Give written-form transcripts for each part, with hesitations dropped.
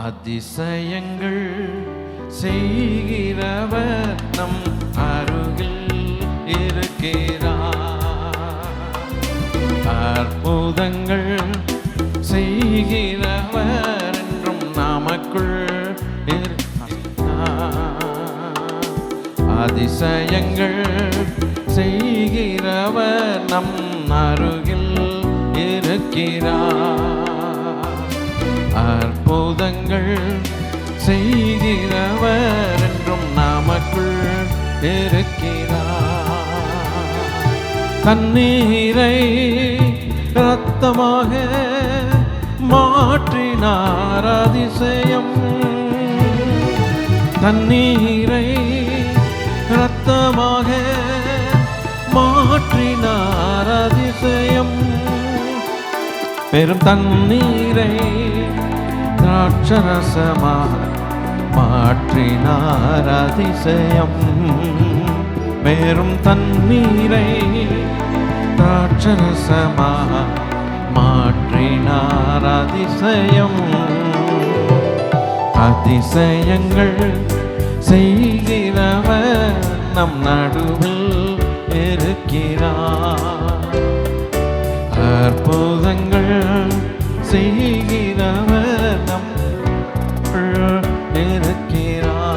அதிசயங்கள் செய்கிறவர் நம் அருகில் இருக்கிறார். அற்புதங்கள் செய்கிறவர் என்றும் நமக்குள் இருக்கிறார். அதிசயங்கள் செய்கிறவர் நம் அருகில் இருக்கிறார். அற்புதங்கள் செய்கிறவர் என்றும் நமக்குள் இருக்கிறார். தண்ணீரை இரத்தமாக மாற்றினார் அதிசயம். தண்ணீரை இரத்தமாக மாற்றினார் அதிசயம். பெரும் தண்ணீரை திராட்சரசமாக மாற்றினார் அதிசயம். பெரும் தண்ணீரை திராட்சரசமாக மாற்றினார் அதிசயம். அதிசயங்கள் செய்கிறவர் நம் நடுவில் இருக்கிறார். அற்புதங்கள் செய்கிறவர் நம் இருக்கிறார்.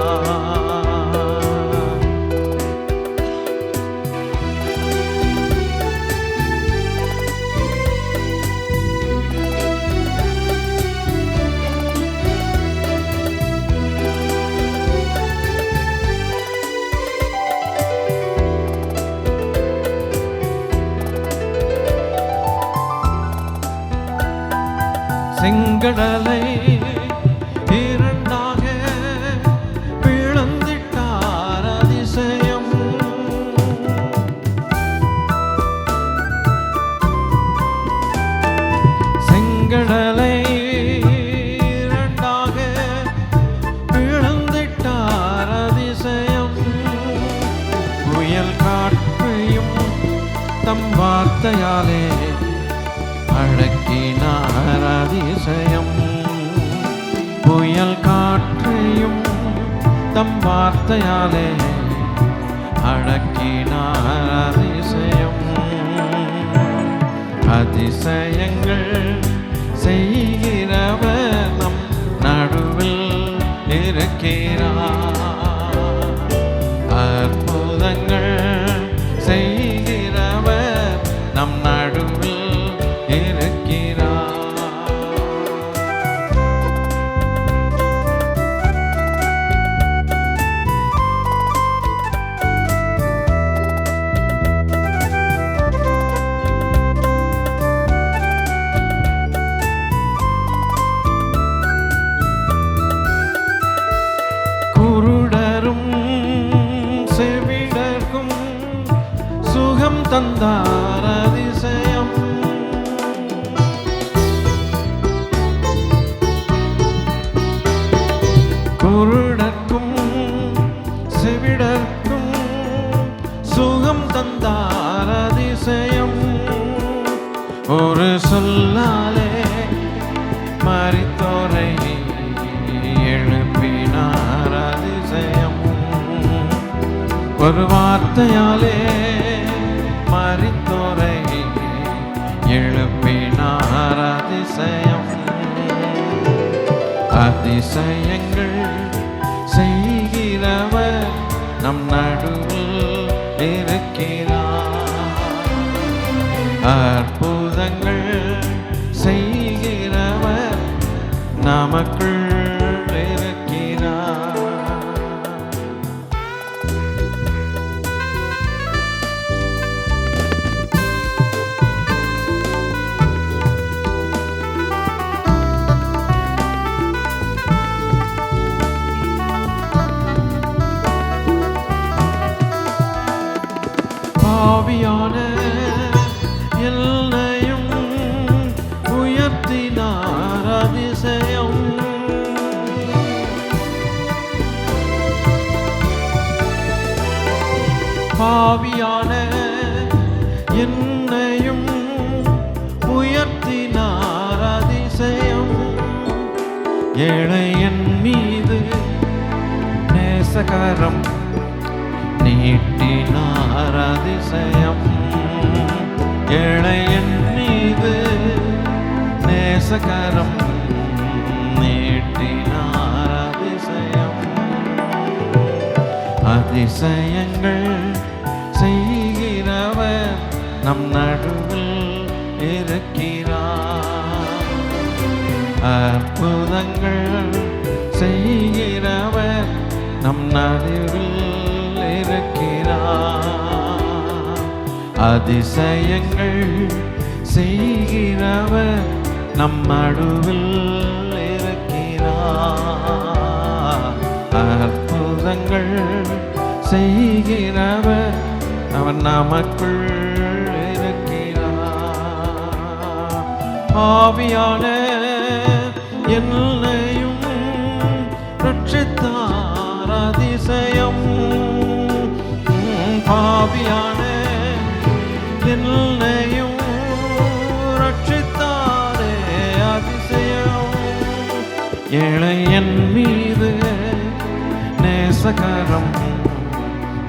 செங்கடலை இரண்டாக பிளந்திட்டார் அதிசயம். செங்கடலை இரண்டாக பிளந்திட்டார் அதிசயம். புயல் காற்றையும் தம் வார்த்தையாலே அடக்கினார் அதிசயம். புயல் காற்றையும் தம் வார்த்தையாலே அடக்கினார் அதிசயம். அதிசயங்கள் செய்கிறவர் நம் நடுவில் இருக்கிறார். அற்புதங்கள் செய்கிறவர் நம் நடுவில் இருக்கிறார். குருடரும் செவிடர்க்கும் சுகம் தந்தார் அதிசயம். குருடர்க்கும் செவிடர்க்கும் சுகம் தந்தார் அதிசயம். ஒரு சொல்லாலே மரித்தோரை எழுப்பினார் அதிசயம். ஒரு வார்த்தையாலே மரித்தோரை எழுப்பினார் அதிசயம். அதிசயங்கள் செய்கிறவர் நம் நடுவில் இருக்கிறார். அற்புதங்கள் செய்கிறவர் நமக்குள் இருக்கிறார். பாவியான என்னையும் உயர்த்தினார் அதிசயம். பாவியான என்னையும் உயர்த்தினார் அதிசயம். ஏழையன் மீது நேசகரம் நீட்டினார் அதிசயம். ஏழையன் மீது நேசகரம் நீட்டினார் அதிசயம். அதிசயங்கள் செய்கிறவர் நம் நடுவில் இருக்கிறார். அற்புதங்கள் செய்கிறவர் நம் நடுவில் இருக்கிறார். அதிசயங்கள் செய்கிறவர் நம் நடுவில் இருக்கிறார். அற்புதங்கள் செய்கிறவர் அவன் நமக்குள் இருக்கிறார். ஆவியான என்னையும் ரட்சித்தார் அதிசயம். ஆவியான என்னையும் ரட்சித்தாரே அதிசயம். ஏழையன் மீது நேசகரம்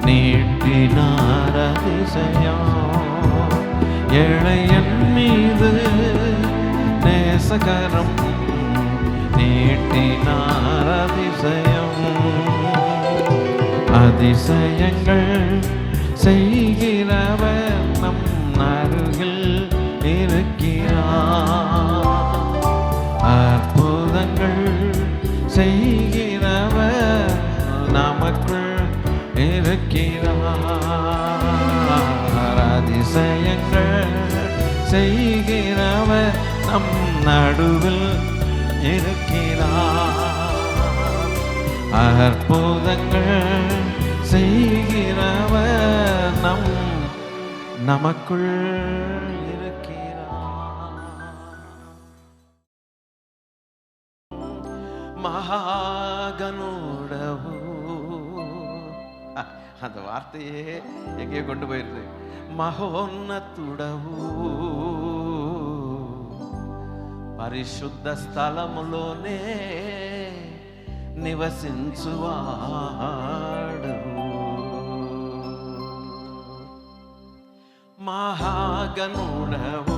நீட்டினார் அதிசயம். ஏழையன் மீது நேசகரம் நீட்டினார் அதிசயம். அதிசயங்கள் செய்கிறவர் நம் அருகில் இருக்கிறார். அற்புதங்கள் செய்கிறவர் நமக்குள் இருக்கிறார். அதிசயங்கள் செய்கிறவர் நம் நடுவில் இருக்கிறார். அற்புதங்கள் செய்கிறவர் நமக்குள் இருக்கிறார். மகாகனுடவு அந்த வார்த்தையே எங்கேயோ கொண்டு போயிருது. మహోన్నతుడవు పరిశుద్ధ స్థలములోనే నివసించువాడవు. మహాగణుడవు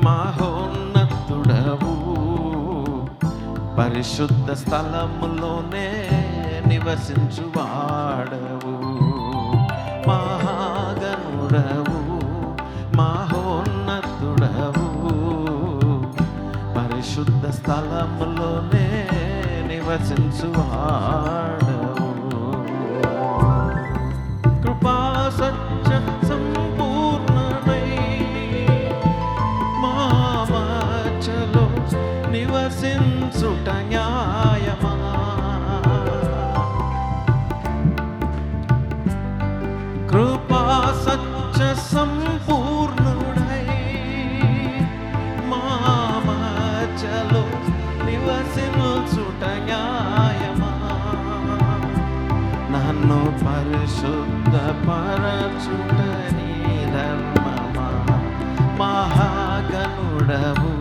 మహోన్నతుడవు పరిశుద్ధ స్థలములోనే నివసించువాడవు. మహాగణుడవు మహోన్నతుడవు పరిశుద్ధ స్థలములోనే నివసించువాడవు. కృపా సత్య సంపూర్ణమై మా మధ్యలో నివసించుట న్యాయమా? కృపా సత్య సంపూర్ణుడై మా మధ్యలో నివసించుట న్యాయమా? నన్ను పరిశుద్ధ పరచుట నీ ధర్మమా? మహాగణుడవు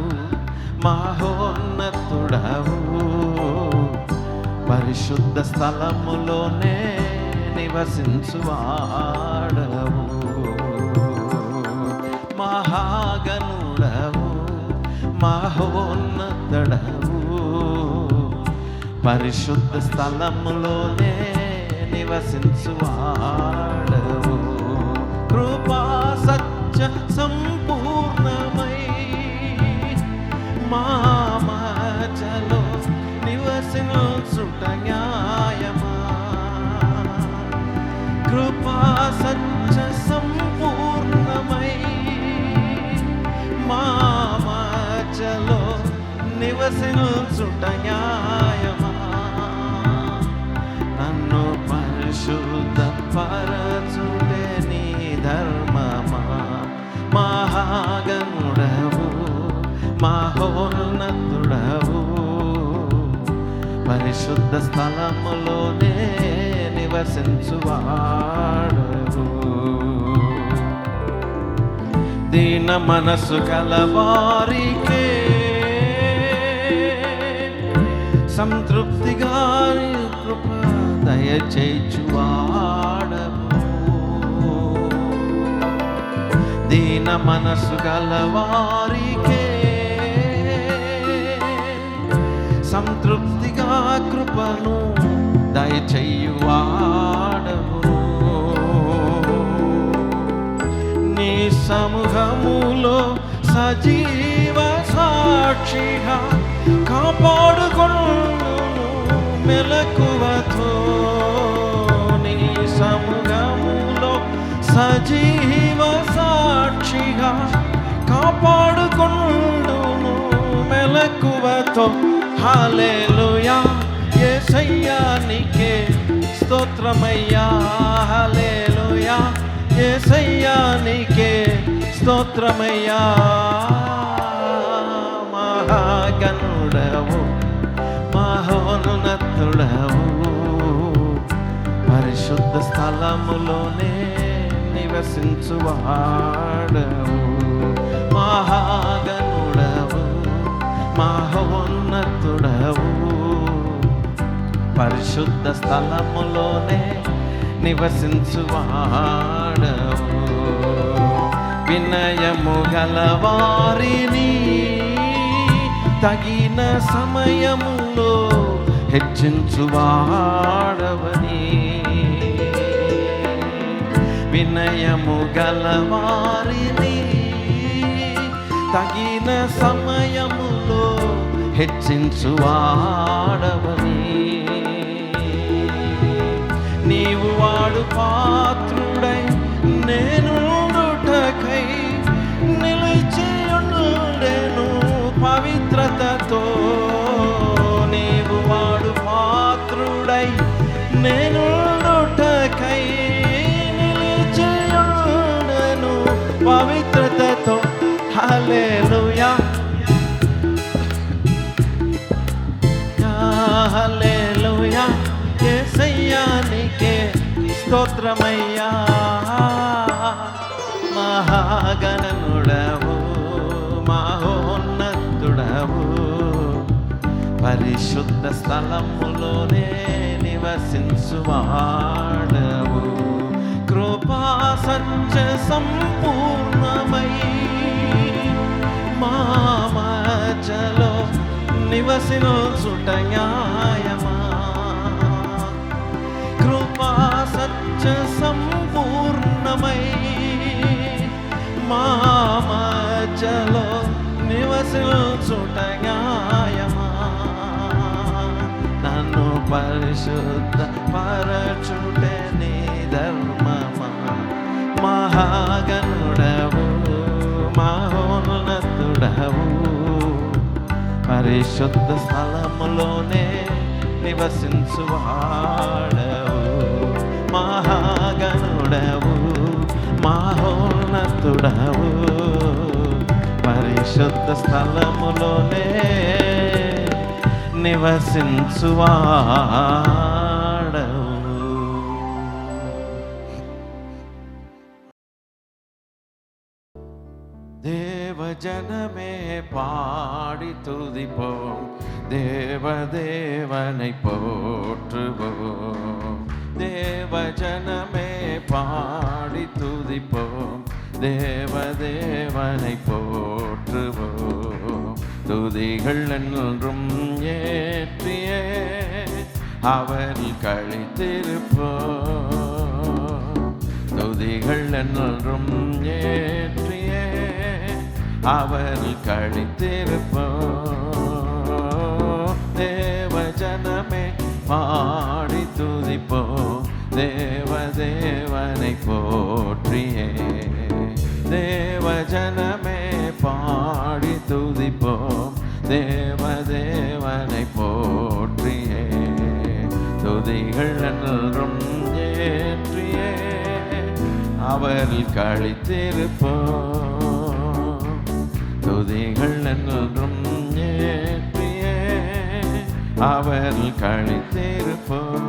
మహోన్నతుడవు పరిశుద్ధ స్థలములోనే నివసించువాడవు. మహాగణుడవు మహోన్నతుడవు పరిశుద్ధ స్థలములోనే నివసించువాడవు. కృపా సత్య సంపూర్ణమై మా మధ్యలో నివసించుట న్యాయమా? కృపా సత్య సంపూర్ణమై మా మధ్యలో నివసించుట న్యాయమా? నన్ను పరిశుద్ధ పరచుటే నీ ధర్మమా? మహాగణుడవు మహోన్నతుడవు పరిశుద్ధ స్థలములోనే నివసించువాడవు. దీన మనసు కలవారికే సంతృప్తిగా నీ కృప దయచేయువాడవు. దీన మనసు గలవారికే సంతృప్తిగా కృపను దయచేయువాడవు. నీ సముఖములో సజీవ సాక్షిగా కాపాడుకొనును మెలకువతో. నీ సముఖములో సజీవ సాక్షిగా కాపాడుకొనును మెలకువతో. హల్లెలూయా యేసయ్యా నీకే స్తోత్రమయ్యా. హల్లెలూయా యేసయ్యా నీకే స్తోత్రమయ్యా. మహాగణుడవు మహోన్నతుడవు పరిశుద్ధ స్థలములోనే నివసించువాడవు. మహాగణుడవు మహోన్నతుడవు పరిశుద్ధ స్థలములోనే నివసించువాడవు. వినయము గలవారిని తగిన సమయములో హెచ్చించువాడవని. వినయము గలవారిని తగిన సమయములో హెచ్చించువాడవని. నీవు వాడు పాత్రుడై నేనుండుటకై నిలిచియుండెను పవిత్రతతో. నీవు వాడు పాత్రుడై నేనుండుటకై నిలిచియుండెను పవిత్రతతో. హల్లెలూయా హల్లెలూయా యేసయ్యా నీకే స్తోత్రమయ్యా. మహాగణనుడవు మహోన్నతుడవు పరిశుద్ధ స్థలములోనే నివసించువాడవు. కృపా సత్య సంపూర్ణమై మా మధ్యలో నివసించుట న్యాయమా. కృపా సత్య సంపూర్ణమై మా మధ్యలో నివసించుట న్యాయమా. నన్ను పరిశుద్ధ పరచుటే నీ ధర్మమా. మహాగణుడవు మహోన్నతుడవు పరిశుద్ధ స్థలములోనే నివసించువాడవు. మహాగణుడవు మహోన్నతుడవు పరిశుద్ధ స్థలములోనే నివసించువాడవు. தேவஜனமே பாடி துதிப்போம், தேவதேவனை போற்றுவோம். தேவஜனமே பாடி துதிப்போம், தேவதேவனை போற்றுவோம். துதிகள் என்றும் ஏற்றியே அவர் கழித்திருப்போம். துதிகள் என்றும் ஏற்றியே அவர் கழித்திருப்போம். தேவஜனமே பாடி துதிப்போம், தேவதேவனை போற்றியே. தேவஜனமே பாடி துதிப்போம், தேவதேவனை போற்றியே. துதிகள் என்றும் ஏற்றியே அவர் கழித்திருப்போம். துதிகள் என்றும் ஏற்றியே அவர் கழித்திருப்போம்.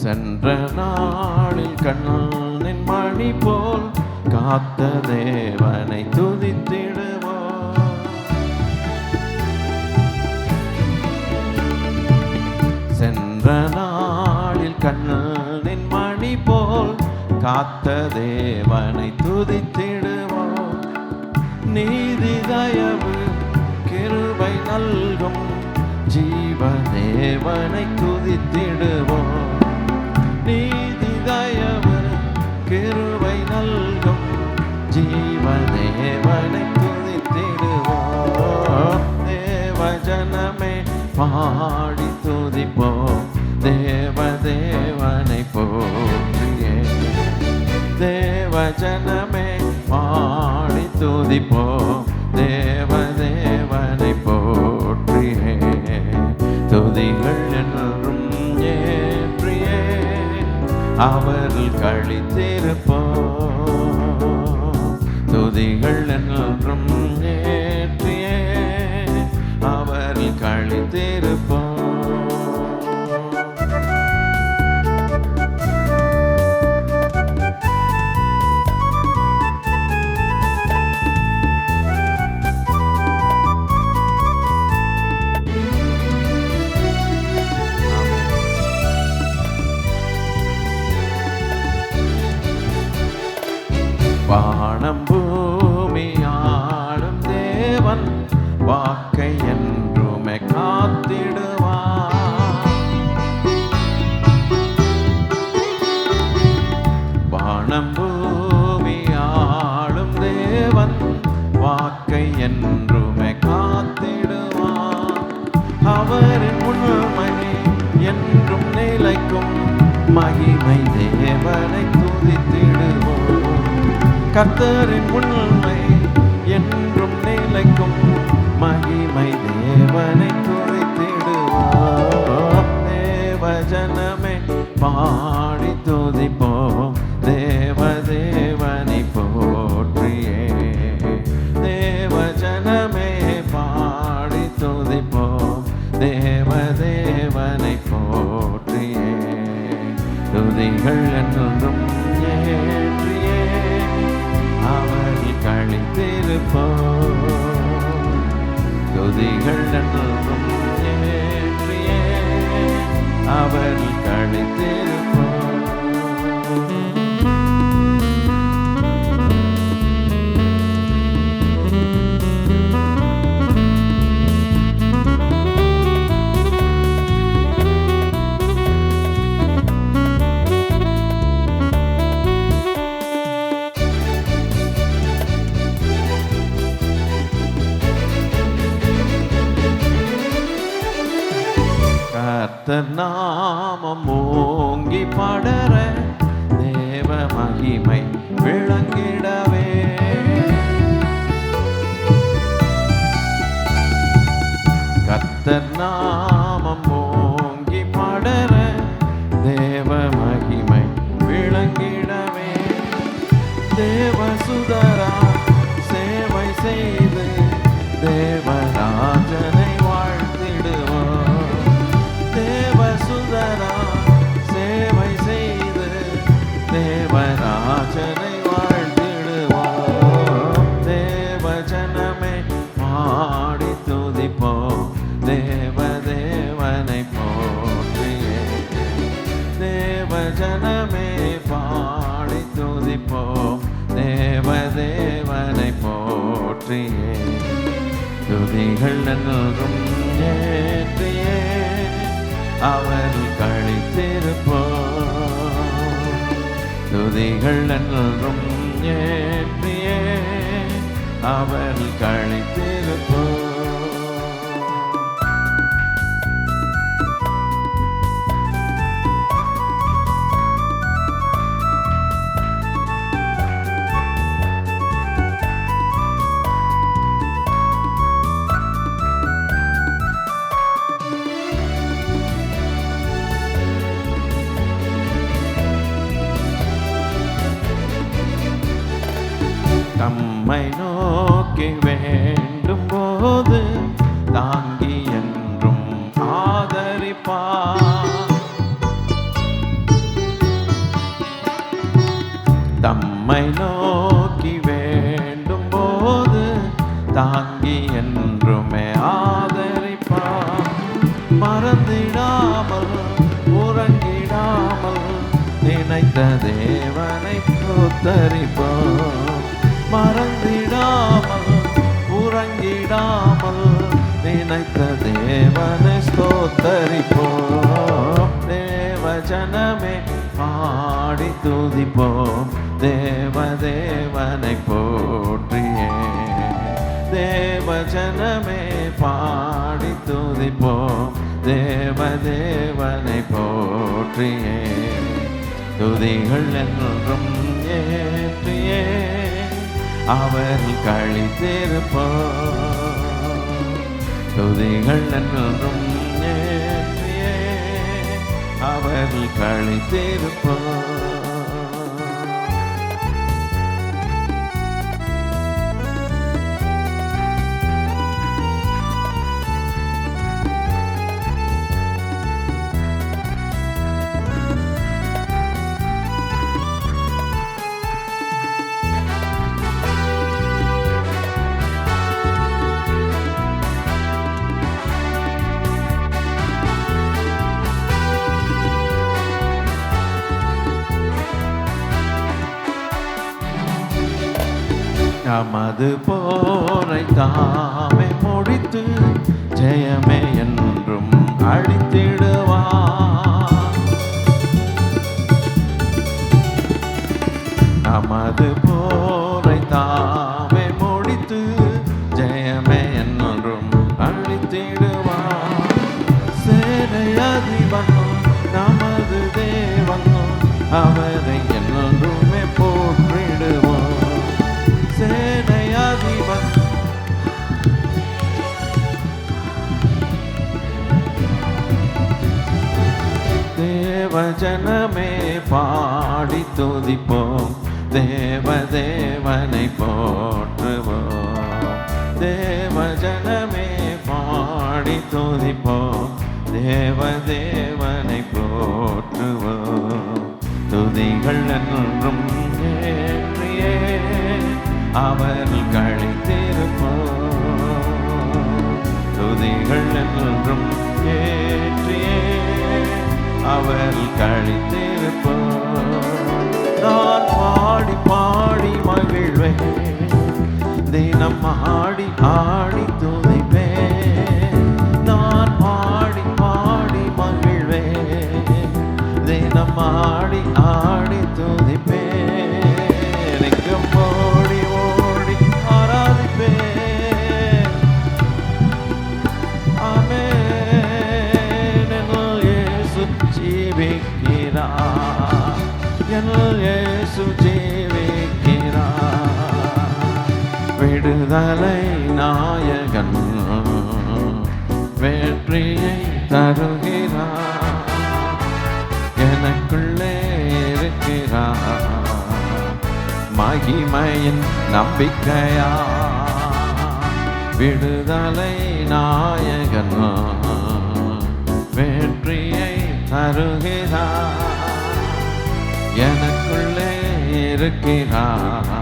சென்ற நாளில் கண்ணின் மணி போல் காத்த தேவனை துதித்திடுவோம். சென்ற நாளில் கண்ணின் மணி போல் காத்த தேவனை துதித்திடுவோம். நீதி தயவு கிருபை நல்கும் ஜீவ தேவனை துதித்திடுவோம். நீதி தயவு கிருபை நல்கும் ஜீவ தேவனை துதித்திடுவோம். தேவ ஜனமே பாடி துதிப்போம் தேவ தேவனை போற்றியே. தேவ ஜனமே பாடி துதிப்போம் தேவ தேவனை போற்றியே. துதிகள் என்றும் ஏற்றியே அவரில் களித்திருப்போம். துதிகள் என்றும் ஏற்றியே அவரில் களித்திருப்போம். வானம் பூமி ஆளும் தேவன் வாக்கை என்றுமே காத்திடுவார். வானம் பூமி ஆளும் தேவன் வாக்கை என்றுமே காத்திடுவார். அவரின் உண்மை என்றும் நிலைக்கும் மகிமை தேவனை துதித்திடுவோம். கர்த்தரின் உண்மை என்றும் நிலைக்கும் மகிமை தேவனை துதித்திடுவோம். தேவ ஜனமே பாடி துதிப்போம் தேவ தேவனை போற்றியே. தேவ ஜனமே பாடி துதிப்போம் தேவ தேவனை போற்றியே. துதிகள் என்றும் ஏற்றியே அவரில் களித்திருப்போம். துதிகள் என்றும் ஏற்றியே அவரில் களித்திருப்போம். கர்த்தர் நாமம் ஓங்கி படர தேவ மகிமை விளங்கிடவே. கர்த்தர் நாமம் ஓங்கி படர தேவ மகிமை விளங்கிடவே. தேவ சுதரா சேவை செய்து தேவராஜனை வாழ்த்திடுவோம். தேவ சுதரா சேவை செய்து தேவராஜனை வாழ்த்திடுவோம். தேவ ஜனமே பாடி துதிப்போம் தேவ தேவனை போற்றியே. தேவ ஜனமே பாடி துதிப்போம் தேவ தேவனை போற்றியே. துதிகள் என்றும் ஏற்றியே அவரில் களித்திருப்போம். துதிகள் என்றும் ஏற்றியே அவரில் களித்திருப்போம். தம்மை நோக்கி வேண்ட என்றுமே ஆதரிப்பார். மறந்திடாமல் உறங்கிடாமல் நினைத்த தேவனை ஸ்தோத்தரிப்போம். மறந்திடாமல் உறங்கிடாமல் நினைத்த தேவனை ஸ்தோத்தரிப்போம். தேவ ஜனமே பாடி துதிப்போம், தேவனை போற்றியே. தேவ ஜனமே பாடி துதிப்போம், தேவனை போற்றியே. துதிகள் என்றும் ஏற்றியே அவர் கழித்திருப்போம். துதிகள் என்றும் ஏற்றியே அவர் கழித்திருப்போம். நமது போரை தாமே முடித்து ஜெயமே என்றும் அளித்திடுவார். நமது போரை தாமே முடித்து ஜெயமே என்றும் அளித்திடுவார். சேனை அதிபனும் நமது தேவனும் அவரை என்றுமே போற்றிடுவோம். சேனை அதிபன் தேவ ஜனமே பாடி துதிப்போம், தேவனை போற்றுவோம். தேவ ஜனமே பாடி துதிப்போம், தேவனை போற்றுவோம். துதிகள் என்றும் ஏற்றியே அவர் கழித்திருப்போம். துதிகள் என்றும் ஏற்றியே அவர் கழித்திருப்போம். நான் பாடி பாடி மகிழ்வேன், தினம் ஆடி ஆடி துதிப்பேன். நான் பாடி பாடி மகிழ்வேன், தினம் ஆடி ஆடி துதிப்பேன். எங்கும் ஓடி ஓடி ஆராதிப்பேன். ஆமென். என்னுள் இயேசு ஜீவிக்கிறார், என்னுள் இயேசு ஜீவிக்கிறார். விடுதலை நாயகன் வெற்றியை தருகிறார். எனக்குள்ளே இருக்கிறார் மகிமையின் நம்பிக்கையா. விடுதலை நாயகன் வெற்றியை தருகிறார். எனக்குள்ளே இருக்கிறார்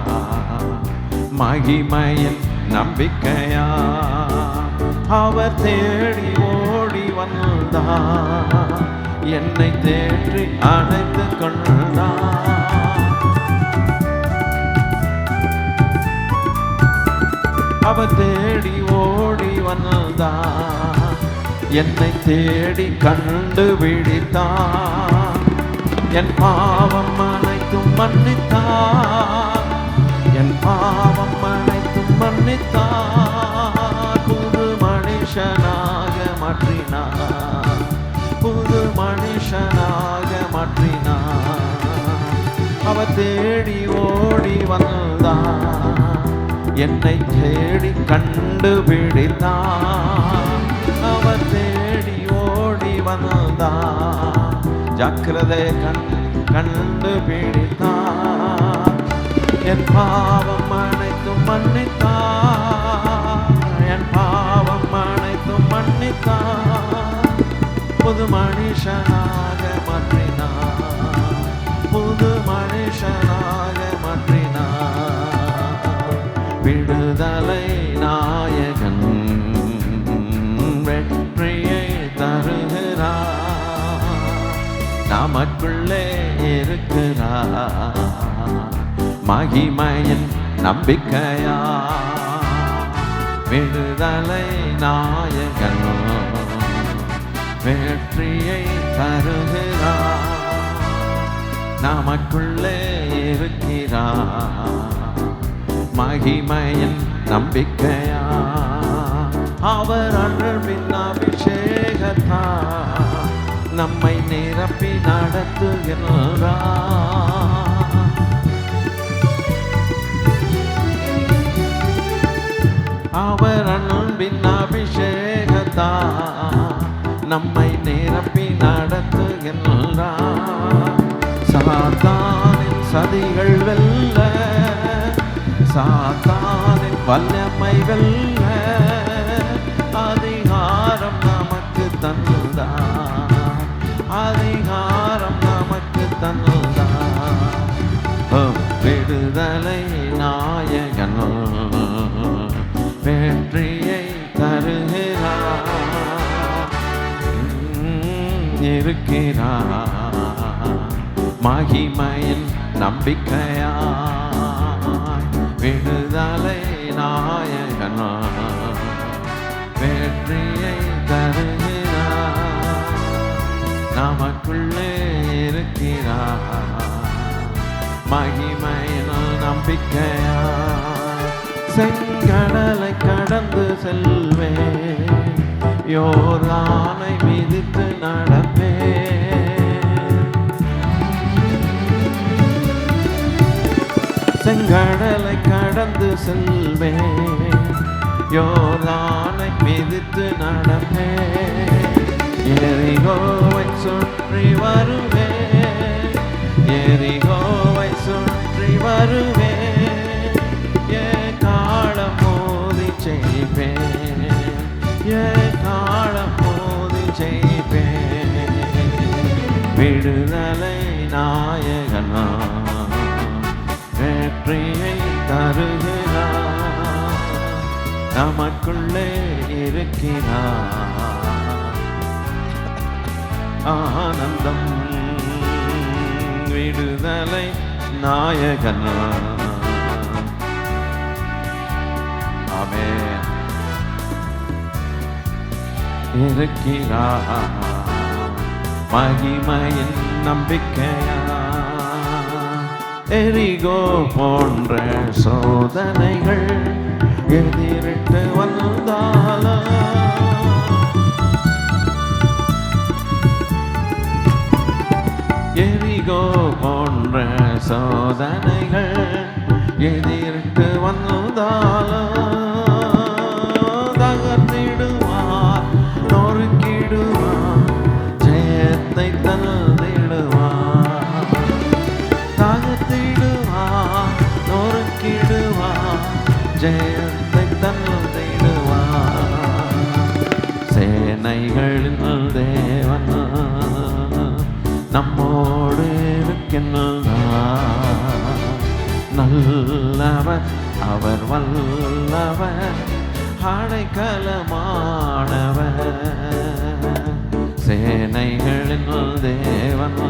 மகிமையின் நம்பிக்கையா. அவர் தேடி ஓடி வந்தார், என்னை தேற்றி அணைத்து கொண்டார். அவர் தேடி ஓடி வந்தார், என்னை தேடி கண்டுபிடித்தார். என் பாவம் அனைத்தும் மன்னித்தார், என் பாவம் அனைத்தும் மன்னித்தார். புது மனுஷனாக மாற்றினார், புது மனுஷனாக மாற்றினார். அவர் தேடி ஓடி வந்தார், என்னை தேடி கண்டுபிடித்தார். அவர் தேடி ஓடி வந்தார், ஜாக்கிரதை கண்டுபிடித்தார். என் பாவம் அனைத்தும் மன்னித்தார், என் பாவம் அனைத்தும் மன்னித்தார். புது மனுஷனாக மாற்றினார், புது மனுஷனாக மாற்றினார். விடுதலை நாயகன் இருக்கிறார். மகிமையின் நம்பிக்கையா விடுதலை நாயகன் வெற்றியை தருகிறார். நமக்குள்ளே இருக்கிறார். மகிமையின் நம்பிக்கையா அவர் அன்பின் அபிஷேகத்தார் நம்மை நிரப்பி நடத்துகிறார். அவர் அன்பின் அபிஷேகத்தார் நம்மை நிரப்பி நடத்துகிறார். சாத்தானின் சதிகள் வெல்ல, சாத்தானின் வல்லமை வெல்ல அதிகாரம் நமக்கு தந்தார். அதிகாரம் நமக்கு தந்தார். விடுதலை நாயகன் வெற்றியை தருகிறார். இருக்கிறார். மகிமையின் நம்பிக்கையாய் விடுதலை நாயகன் வெற்றியை தருகிறார். நமக்குள்ளே இருக்கிறார். மகிமையின் நம்பிக்கையாய் செங்கடலை கடந்து செல்வேன், யோர்தானை மிதித்து நடப்பேன். செங்கடலை கடந்து செல்வேன், யோர்தானை மிதித்து நடப்பேன். எரிகோவை சுற்றி வருவேன், எரிகோவை சுற்றி வருவேன். காலம் மோதி செய்வேன், காலம் மோதி செய்வேன். விடுதலை நாயகனா வெற்றியை தருகிறார். நமக்குள்ளே இருக்கிறார். ஆனந்தம் விடுதலை நாயகனா. ஆமென். இருக்கிறார். மகிமையின் நம்பிக்கையா எரிகோ போன்ற சோதனைகள் எதிரிட்டு வந்தாலும் எரிகோ போன்ற சோதனைகள் எதிரிட்டு வந்தாலும் தகர்த்திடுவார், நொறுக்கிடுவார், ஜெயத்தை தந்திடுவார். தகர்த்திடுவார், நொறுக்கிடுவார், ஜெயத்தை தந்திடுவார். சேனைகளின் தேவன் நம்மோடு இருக்கின்றார். நல்லவர் அவர், வல்லவர், அடைக்கலமானவர், சேனைகளின் தேவன்.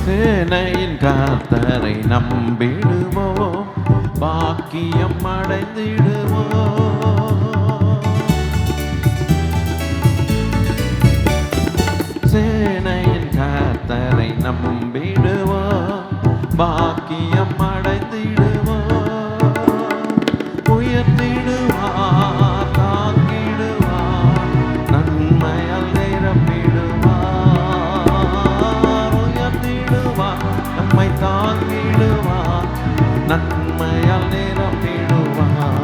சேனையின் கர்த்தரை நம்பிடுவோம், பாக்கியம் அடைந்திடுவோம். சேனையின் கர்த்தரை நம்பிடுவோம், பாக்கியம் அடைந்திடுவோம். உயர்த்திடுவார், தாங்கிடுவார், நன்மையால் நிரப்பிடுவார். உயர்த்திடுவார், நம்மை தாங்கிடுவார், நன்மையால் நிரப்பிடுவார்.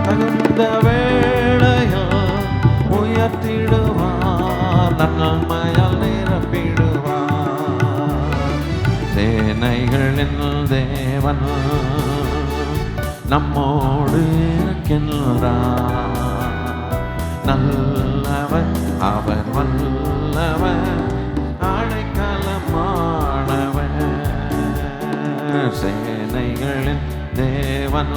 தகுந்த வேளையில் உயர்த்திடுவார், நன்மையால் நிரப்பிடுவார். சேனைகளின் தேவன் நம்மோடு இருக்கின்றார். நல்லவர் அவர் வல்லவர், அடைக்கலமானவர், சேனைகளின் தேவன்.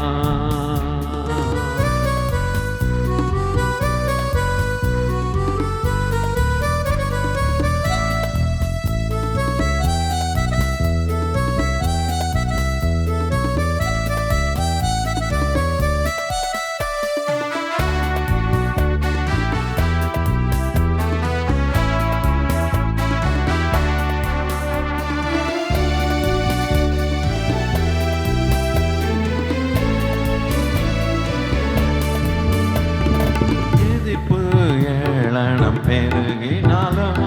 ஏளனம் பெருகினாலும்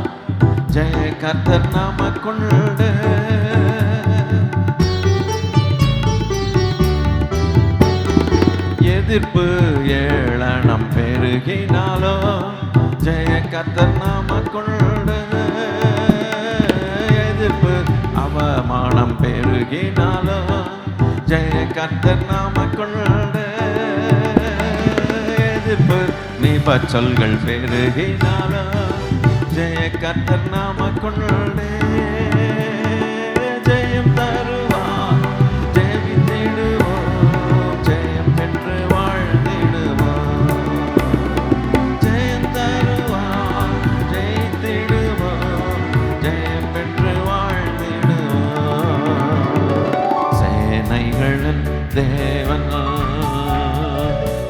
ஜெய கர்த்தர் நமக்குண்டு. எதிர்ப்பு ஏளனம் பெருகினாலும் ஜெய கர்த்தர் நமக்குண்டு. எதிர்ப்பு அவமானம் பெருகினாலும் ஜெய கர்த்தர் நமக்குண்டு. எதிர்ப்பு நிபச்சொல்கள் பெருகினாலும் ஜெய கர்த்தர் நமக்குள்ளே. ஜெயம் தருவார், ஜெயித்திடுவோம், ஜெயம் பெற்று வாழ்ந்திடுவோம். ஜெயம் தருவார், ஜெயித்திடுவோம், ஜெயம் பெற்று வாழ்ந்திடுவோம். சேனைகளின் தேவன்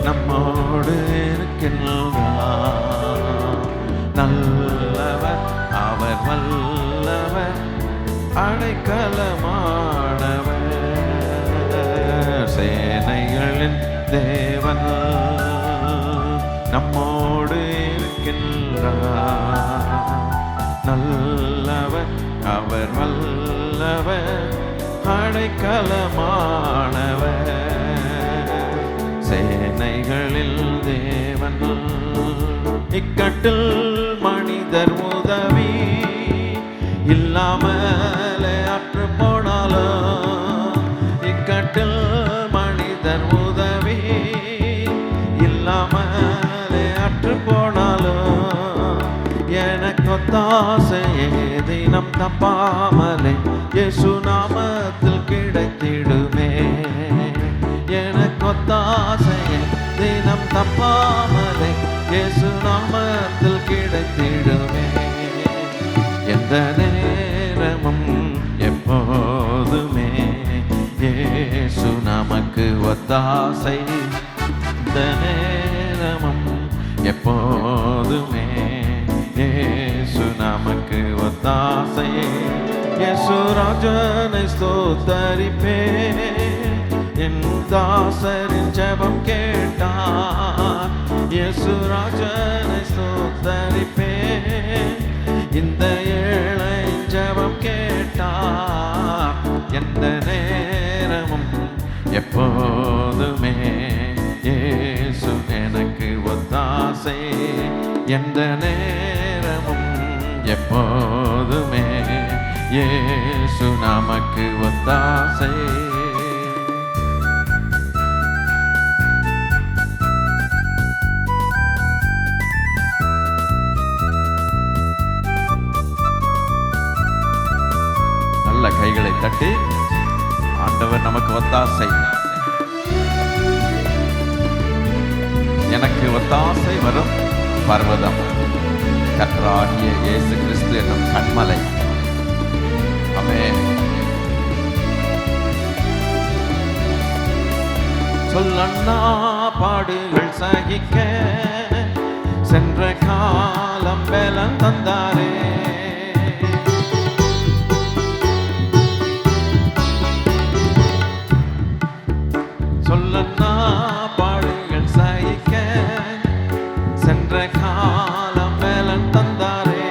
நம்மோடு இருக்கின்றார். நல்லவர் அவர் வல்லவர், அடைக்கலமானவர், சேனைகளின் தேவன் நம்மோடு இருக்கின்றார். நல்லவர் அவர் வல்லவர், அடைக்கலமானவர், சேனைகளில் தேவன். இக்கட்டில் மனிதர் உதவி இல்லாமலே அற்று போனாலும், இக்கட்டில் மனிதர் உதவி இல்லாமலே அற்று போனாலும், எனக்கு ஒத்தாசையே தினம் தப்பாமலே இயேசு நாமத்தில் கிடைத்திடுமே. எனக்கு ஒத்தாசையே தினம் தப்பாமலே இயேசு நாமத்தில் கிடைத்திடுமே. எந்த நேரமும் எப்போதுமே இயேசு நமக்கு ஒத்தாசை. எந்த நேரமும் எப்போதுமே இயேசு நமக்கு ஒத்தாசை. இயேசு ராஜனை ஸ்தோத்தரிப்பே, என் தாசரின் ஜெபம் கேட்டார். இயேசு ராஜனை ஸ்தோத்தரிப்பே, இந்த ஏழை ஜெபம் கேட்டார். எந்த நேரமும் எப்போதுமே இயேசு எனக்கு ஒத்தாசை. எந்த நேரமும் எப்போதுமே இயேசு நமக்கு ஒத்தாசை. கைகளை தட்டி ஆண்டவர் நமக்கு ஒத்தாசை. எனக்கு ஒத்தாசை வரும் பர்வதம் கர்த்தராகிய இயேசு கிறிஸ்து என்னும் கண்மலை. ஆமென். சொல்லண்ணா பாடுகள் சகிக்க சென்ற காலம் பலன் தந்தாரே. சொல்லண்ணா பாடுகள் சகிக்க சென்ற காலம் பலன் தந்தாரே.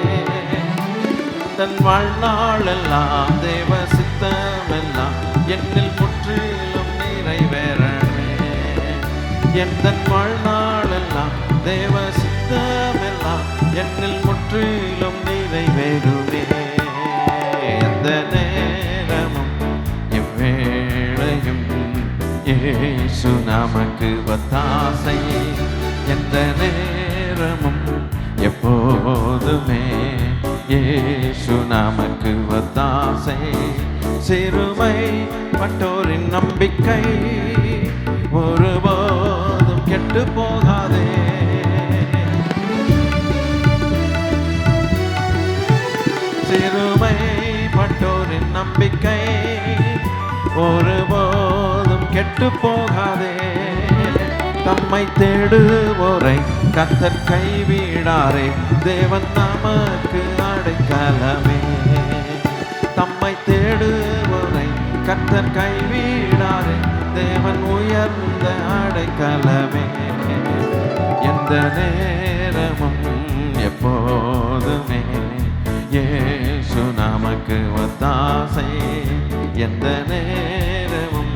தன் வாழ்நாளெல்லாம் தேவ சித்தமெல்லாம் என்னில் முற்றிலும் நிறைவேறவே. எந்த வாழ்நாளெல்லாம் தேவ சித்தமெல்லாம் என்னில் முற்றிலும் நிறைவேறுவே. எந்த நேரமும் எவ்வேளையும் இயேசு இயேசு நமக்கு ஒத்தாசை எந்த நேரமும் எப்போதுமே. இயேசு நமக்கு ஒத்தாசை. சிறுமைப்பட்டோரின் நம்பிக்கை ஒருபோதும் கெட்டு போகாதே. சிறுமைப்பட்டோரின் நம்பிக்கை ஒருபோதும் கெட்டு போகாதே. தம்மை தேடுவோரை கர்த்தர் கைவிடாரே. தேவன் நமக்கு அடைக்கலமே. தம்மை தேடுவோரை கர்த்தர் கைவிடாரே. தேவன் உயர்ந்த அடைக்கலமே. எந்த நேரமும் எப்போதுமே இயேசு நமக்கு ஒத்தாசை. எந்த நேரமும்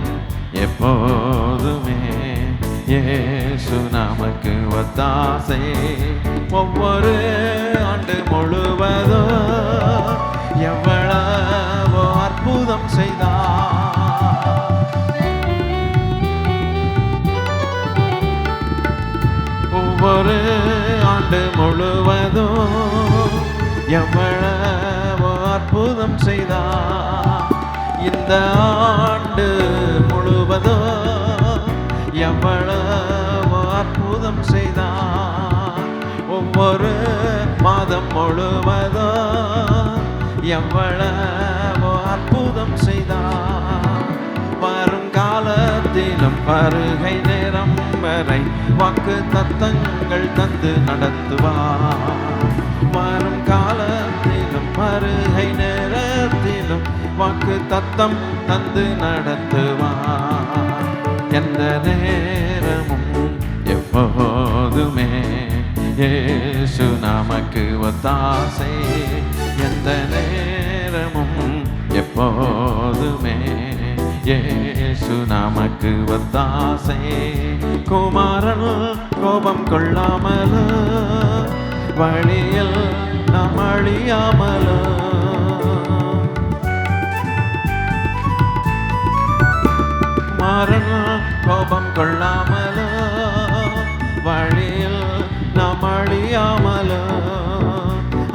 எப்போதுமே இயேசு நமக்கு ஒத்தாசை. ஒவ்வொரு ஆண்டு முழுவதும் எவ்வளவோ அற்புதம் செய்தார். ஒவ்வொரு ஆண்டு முழுவதும் எவ்வளவோ அற்புதம் செய்தார். இந்த ஆண்டு முழுவதும் எவ்வளவோ அற்புதம் செய்தார். ஒவ்வொரு மாதம் முழுவதும் எவ்வளவோ அற்புதம் செய்தார். வருங்காலத்திலும் வருகை நேரம் வரை வாக்கு தத்தங்கள் தந்து நடத்துவார். வரும் காலத்திலும் வருகை நேரத்திலும் வாக்கு தத்தம் தந்து நடத்துவார். எந்த நேரமும் எப்போதுமே இயேசு நமக்கு ஒத்தாசை. எந்த நேரமும் எப்போதுமே இயேசு நமக்கு ஒத்தாசை. குமாரன் கோபம் கொள்ளாமல் வழியில் நாம் அழியாமல். குமாரன் கோபம் கொள்ளாமல் வழியில் நாம் அழியாமல்.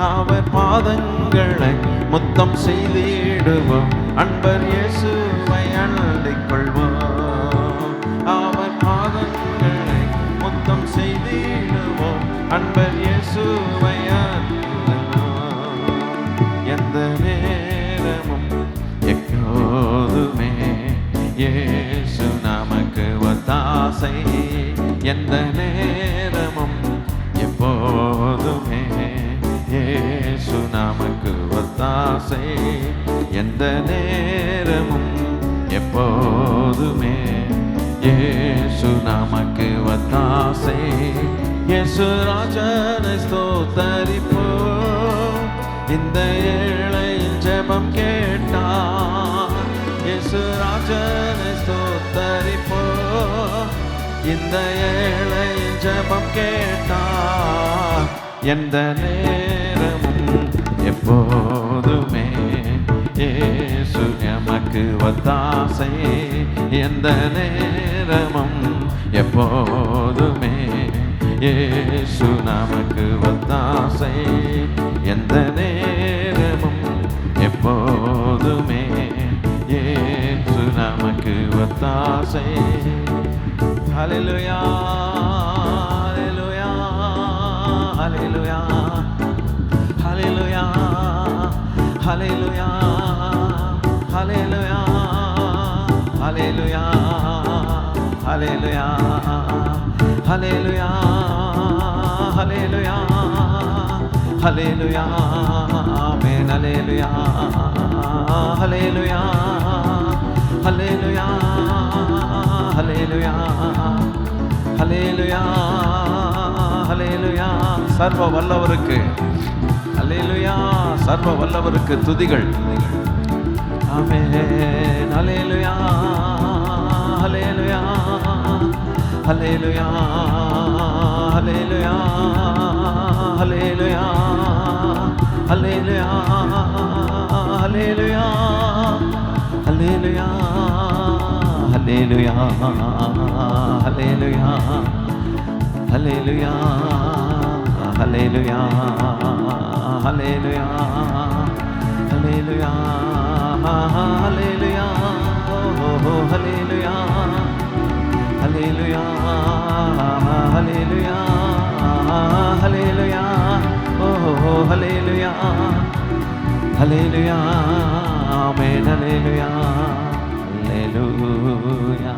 அவர் பாதங்களை முத்தம் செய்திடுவோம். அன்பர் இயேசுவை அண்டிக் கொள்வோம். அவர் பாதங்களை முத்தம் செய்திடுவோம். அன்பர் இயேசுவை அண்டிடுவோம். எந்த நேரமும் எப்போதுமே இயேசு நமக்கு ஒத்தாசை. எந்த நேரமும் எப்போதுமே இயேசு நமக்கு ஒத்தாசை. எந்த நேரமும் எப்போதுமே இயேசு நமக்கு ஒத்தாசை. இயேசு ராஜனை ஸ்தோத்தரிப்போம். இந்த ஏழையின் ஜெபம் கேட்டார். இயேசு ராஜனை ஸ்தோத்தரிப்போம். இந்த ஏழையின் ஜெபம் கேட்டார். எந்த நேரமும் எப்போதுமே இயேசு நமக்கு ஒத்தாசை. எந்த நேரமும் எப்போதுமே இயேசு நமக்கு ஒத்தாசை. எந்த நேரமும் எப்போதுமே இயேசு நமக்கு ஒத்தாசை. ஹல்லேலூயா ஹல்லேலூயா ஹல்லேலூயா ஹல்லேலூயா ஹல்லேலூயா ஹல்லேலூயா ஹல்லேலூயா ஹல்லேலூயா ஹல்லேலூயா ஹல்லேலூயா ஆமென். ஹல்லேலூயா ஹல்லேலூயா ஹல்லேலூயா ஹல்லேலூயா ஹல்லேலூயா ஹல்லேலூயா. சர்வ வல்லவருக்கு ஹல்லேலூயா. சர்வ வல்லவருக்கு துதிகள். ஆமென். ஹல்லேலூயா ஹல்லேலூயா ஹல்லேலூயா ஹல்லேலூயா ஹல்லேலூயா ஹல்லேலூயா ஹல்லேலூயா ஹல்லேலூயா హల్లెలూయా హల్లెలూయా హల్లెలూయా హల్లెలూయా హల్లెలూయా హల్లెలూయా హల్లెలూయా ఓ హల్లెలూయా హల్లెలూయా హల్లెలూయా హల్లెలూయా ఓ హల్లెలూయా హల్లెలూయా ఆమేన్ హల్లెలూయా హల్లెలూయా